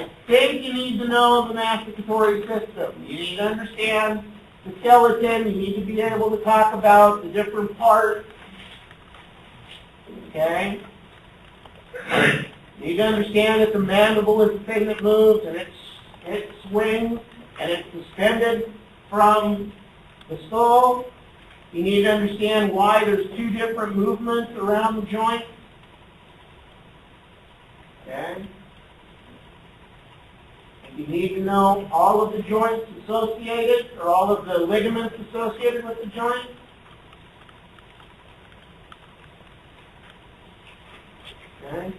I think you need to know the masticatory system. You need to understand the skeleton. You need to be able to talk about the different parts. Okay? You need to understand that the mandible is the thing that moves, and it swings, and it's suspended from the skull. You need to understand why there's two different movements around the joint. Okay? And you need to know all of the joints associated, or all of the ligaments associated with the joint. Okay?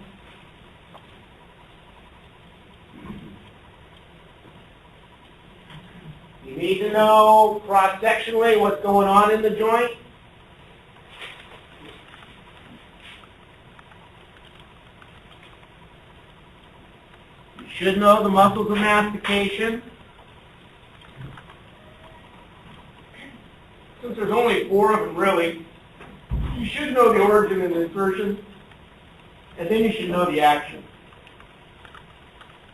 You need to know cross-sectionally what's going on in the joint. You should know the muscles of mastication. Since there's only 4 of them really, you should know the origin and insertion, and then you should know the action.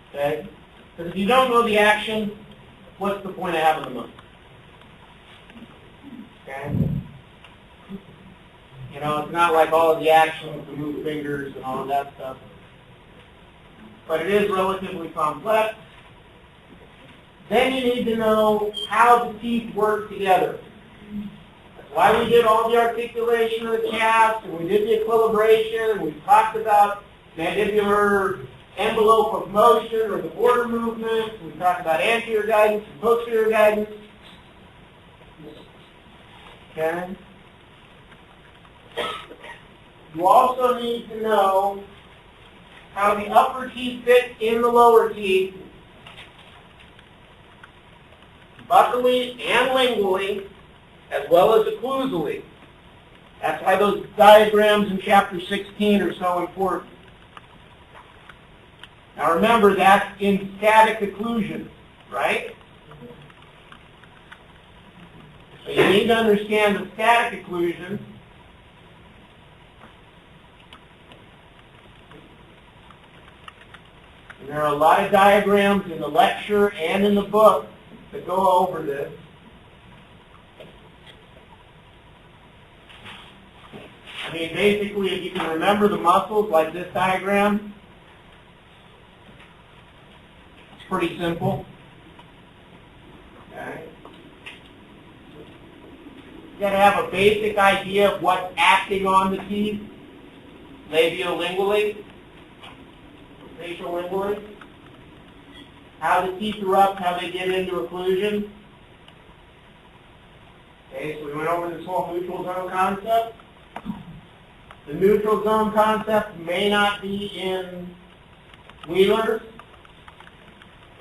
Okay? Because if you don't know the action, what's the point of having the muscle? Okay? You know, it's not like all of the actions to move fingers and all of that stuff. But it is relatively complex. Then you need to know how the teeth work together. That's why we did all the articulation of the calves, and we did the equilibration, and we talked about mandibular envelope of motion, or the border movement. We talked about anterior guidance and posterior guidance. Okay? You also need to know how the upper teeth fit in the lower teeth, buccally and lingually, as well as occlusally. That's why those diagrams in Chapter 16 are so important. Now remember, that's in static occlusion, right? So you need to understand the static occlusion. And there are a lot of diagrams in the lecture and in the book that go over this. I mean, basically, if you can remember the muscles like this diagram, it's pretty simple. Okay. You got to have a basic idea of what's acting on the teeth, labiolingually, facial-lingually, how the teeth erupt, how they get into occlusion. Okay, so we went over this whole neutral zone concept. The neutral zone concept may not be in Wheeler's.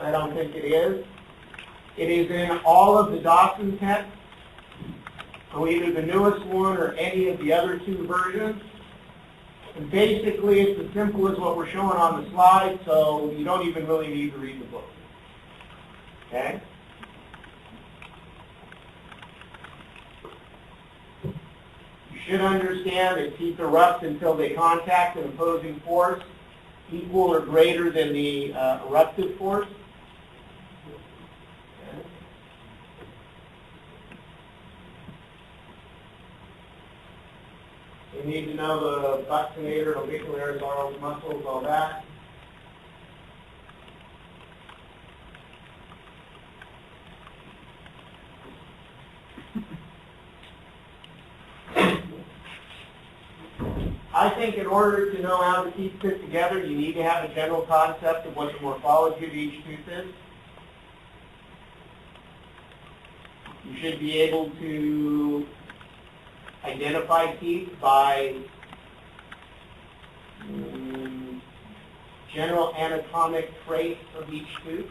I don't think it is. It is in all of the Dawson texts, so either the newest one or any of the other 2 versions. And basically, it's as simple as what we're showing on the slide, so you don't even really need to read the book. Okay? You should understand that teeth erupt until they contact an opposing force equal or greater than the eruptive force. Okay. You need to know the buccinator, orbicularis, oral muscles, all that. I think in order to know how the teeth fit together, you need to have a general concept of what the morphology of each tooth is. You should be able to identify teeth by general anatomic traits of each tooth.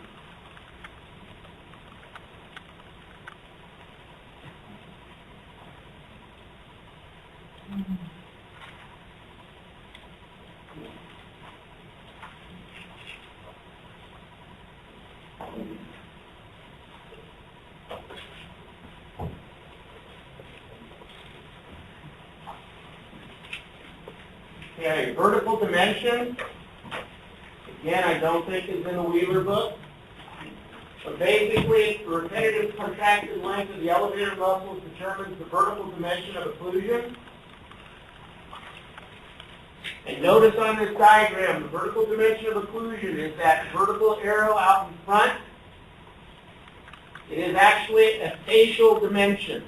Okay, vertical dimension. again, I don't think is in the Wheeler book. But basically, the repetitive contracted length of the elevator muscles determines the vertical dimension of occlusion. And notice on this diagram, the vertical dimension of occlusion is that vertical arrow out in front. It is actually a facial dimension.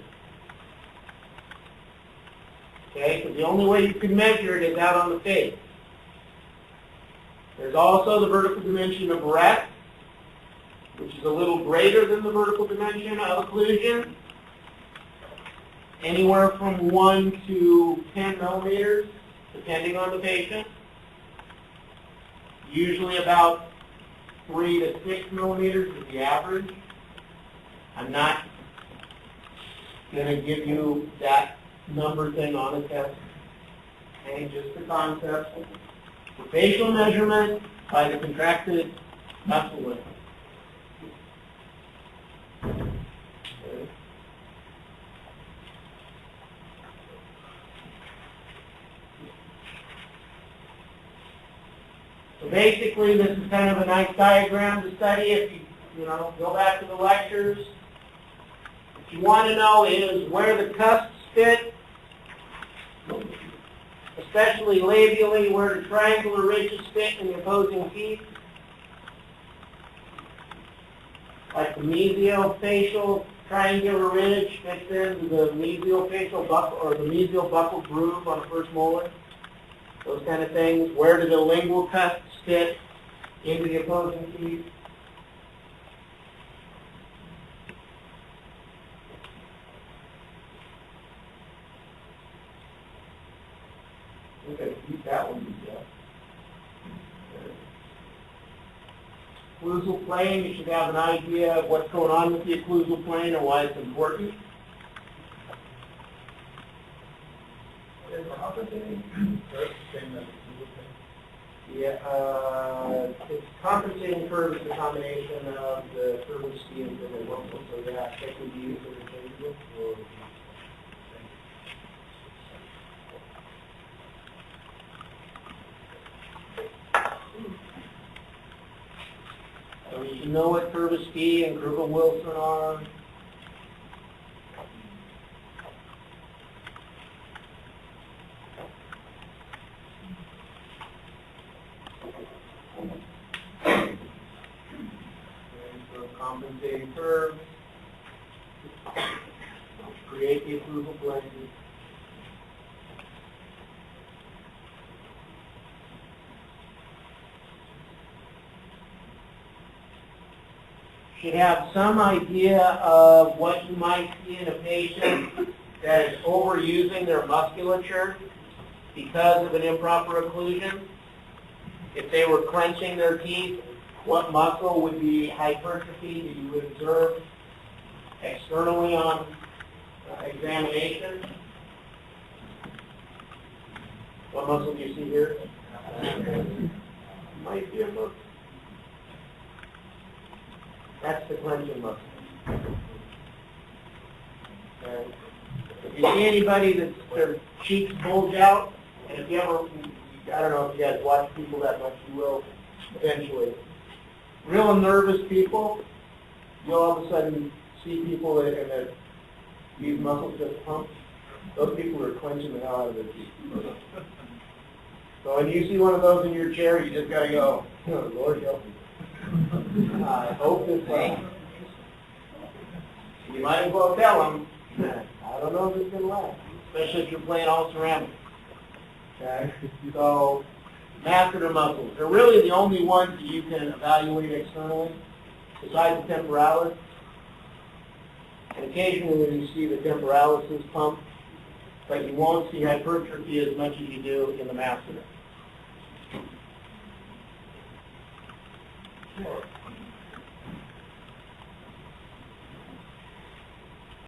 Okay, because the only way you can measure it is out on the face. There's also the vertical dimension of rest, which is a little greater than the vertical dimension of occlusion, anywhere from 1 to 10 millimeters, depending on the patient. Usually about 3 to 6 millimeters is the average. I'm not going to give you that number thing on a test, okay, just the concept. For facial measurement by the contracted muscle length. Okay. So basically, this is kind of a nice diagram to study. If you go back to the lectures, what you want to know is where the cusps fit, especially labially, where the triangular ridges fit in the opposing teeth, like the mesiofacial triangular ridge fits into the mesiofacial buckle or the mesial buccal groove on the first molar. Those kind of things. Where do the lingual cusps fit into the opposing teeth? Okay, keep that one. Occlusal plane, you should have an idea of what's going on with the occlusal plane and why it's important. Yeah, it's compensating curve is a combination of the curve of speed and curve of local, so yeah, that could be used interchangeably. So you know what curve of speed and curve of Wilson are. Compensating curve, create the occlusal plane. Should have some idea of what you might see in a patient that is overusing their musculature because of an improper occlusion. If they were clenching their teeth, what muscle would be hypertrophy that you would observe externally on examination? What muscle do you see here? Might be a muscle. That's the clenching muscle. Okay. If you see anybody that their cheeks bulge out, and if you ever, I don't know if you guys watch people that much, you will eventually. Real nervous people, you'll all of a sudden see people that these muscles just pump. Those people are clenching the hell out of their teeth. So when you see one of those in your chair, you just got to go, oh, Lord help me. I hope this lasts. You might as well tell them, I don't know if it's going to last, especially if you're playing all ceramic. Okay? So, masseter muscles, they're really the only ones that you can evaluate externally, besides the temporalis. And occasionally when you see the temporalis is pumped, but you won't see hypertrophy as much as you do in the masseter. Sure.